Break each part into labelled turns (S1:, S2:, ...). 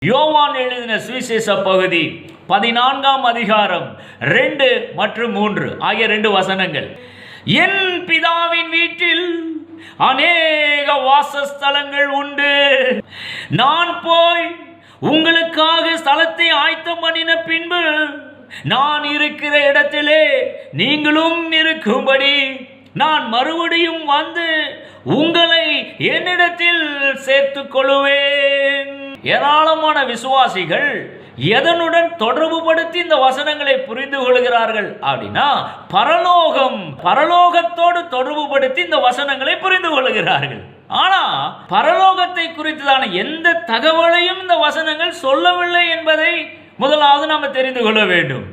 S1: யோவான் எழுதின சுவிசேஷ பகுதி 14ஆம் அதிகாரம் 2 மற்றும் 3 ஆகிய 2 வசனங்கள். என் பிதாவின் வீட்டில் அநேக வாசஸ்தலங்கள் உண்டு. நான் போய் உங்களுக்காக ஸ்தலத்தை ஆயத்தம் பண்ணின பின்பு நான் இருக்கிற இடத்திலே நீங்களும் இருக்கும்படி நான் மறுபடியும் வந்து உங்களை என்னிடத்தில் சேர்த்துக் கொள்வேன். ஏராளமான விசுவாசிகள் எதனுடன் தொடர்பு படுத்தி இந்த வசனங்களை புரிந்து கொள்கிறார்கள் அப்படின்னா பரலோகத்தோடு தொடர்பு படுத்தி இந்த வசனங்களை புரிந்து கொள்கிறார்கள். ஆனா பரலோகத்தை குறித்ததான எந்த தகவலையும் இந்த வசனங்கள் சொல்லவில்லை என்பதை முதலாவது நாம தெரிந்து கொள்ள வேண்டும்.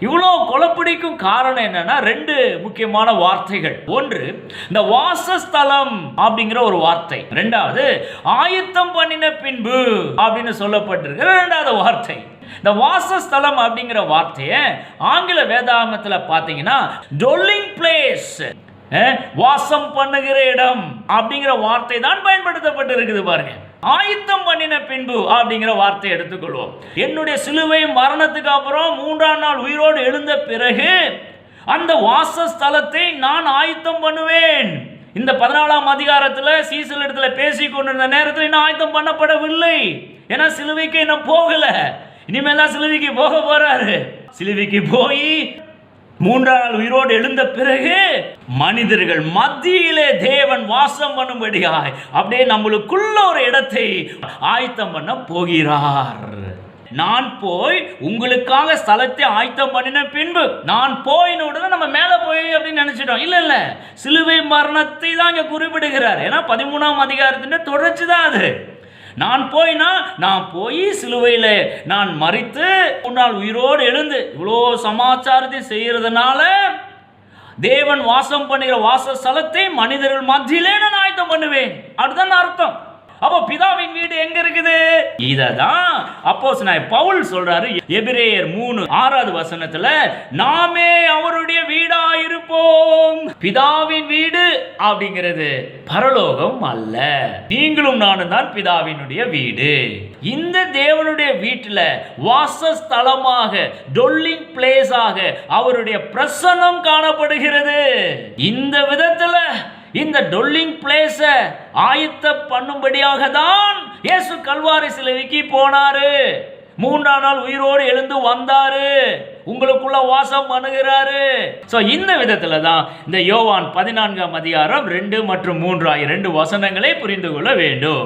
S1: இவ்வளோ குழப்பிடிக்கும் காரணம் என்னன்னா 2 முக்கியமான வார்த்தைகள். ஒன்று இந்த வாசஸ்தலம் அப்படிங்கிற ஒரு வார்த்தை, ரெண்டாவது ஆயத்தம் பண்ணின பின்பு அப்படின்னு சொல்லப்பட்டிருக்கிற 2வது வார்த்தை. இந்த வாசஸ்தலம் அப்படிங்கிற வார்த்தையை ஆங்கில வேதாகமத்தில் பார்த்தீங்கன்னா டொல்லிங் பிளேஸ், வாசம் பண்ணுகிற இடம் அப்படிங்கிற வார்த்தை தான் பயன்படுத்தப்பட்டு இருக்குது. பாருங்க, ஆயத்தம் பண்ணின பின்பு அப்படிங்கிற வார்த்தை எடுத்துக்கொள்வோம். என்னுடைய சிலுவை மரணத்துக்கு அப்புறம் 3ஆம் நாள் உயிரோடு எழுந்த பிறகு அந்த வாசஸ்தலத்தை நான் ஆயத்தம் பண்ணுவேன். இந்த 14ஆம் அதிகாரத்தில் சீசல் இடத்துல பேசி கொண்டிருந்த நேரத்தில் இன்னும் ஆயத்தம் பண்ணப்படவில்லை. ஏன்னா சிலுவைக்கு இன்னும் போகல, இனிமேல் தான் சிலுவைக்கு போக போறாரு. சிலுவைக்கு போய் 3ஆம் நாள் உயிரோடு எழுந்த பிறகு மனிதர்கள் மத்தியிலே தேவன் வாசம் பண்ணும்படியாய் அப்படியே நம்மளுக்குள்ள ஒரு இடத்தை ஆயத்தம் பண்ண போகிறார். நான் போய் உங்களுக்காக ஸ்தலத்தை ஆயத்தம் பண்ணின பின்பு, நான் போயின உடனே நம்ம மேலே போய் அப்படின்னு நினைச்சிட்டோம். இல்ல, சிலுவை மரணத்தை தான் இங்க குறிப்பிடுகிறார். ஏன்னா 13ஆம் அதிகாரத்தின் தொடர்ச்சி தான் அது. நான் போய் சிலுவையில் நான் மரித்து 3 நாள் உயிரோடு எழுந்து இவ்வளோ சமாச்சாரத்தை செய்யறதுனால தேவன் வாசம் பண்ணுகிற வாசஸ்தலத்தை மனிதர்கள் மத்தியிலே நான் ஆயத்தம் பண்ணுவேன். அதுதான் அர்த்தம். அப்போ பிதாவின் வீடு எங்க இருக்குது? இததான் அப்போஸ்தலனாகிய பவுல் சொல்றாரு எபிரேயர் 3:6 வசனத்துல, நாமே அவருடைய வீடா இருப்போம். பிதாவின் வீடு அப்படிங்கிறது பரலோகம் அல்ல, நீங்களும் நானும் தான் பிதாவினுடைய வீடு. இந்த தேவனுடைய வீட்டில் வாசஸ்தலமாக, டொல்லிங் பிளேஸாக அவருடைய பிரசன்னம் காணப்படுகிறது. இந்த விதத்துல இந்த டொல்லிங் பிளேஸ ஆயத்த பண்ணும்படியாக தான் இயேசு கல்வாரி சிலுவைக்கு போனாரு. 3ஆம் நாள் உயிரோடு எழுந்து வந்தாரு, உங்களுக்குள்ள வாசம் பண்ணுகிறாரு. இந்த விதத்துல தான் இந்த யோவான் 14ஆம் அதிகாரம் 2 மற்றும் 3 ஆகிய 2 வசனங்களை புரிந்து கொள்ள வேண்டும்.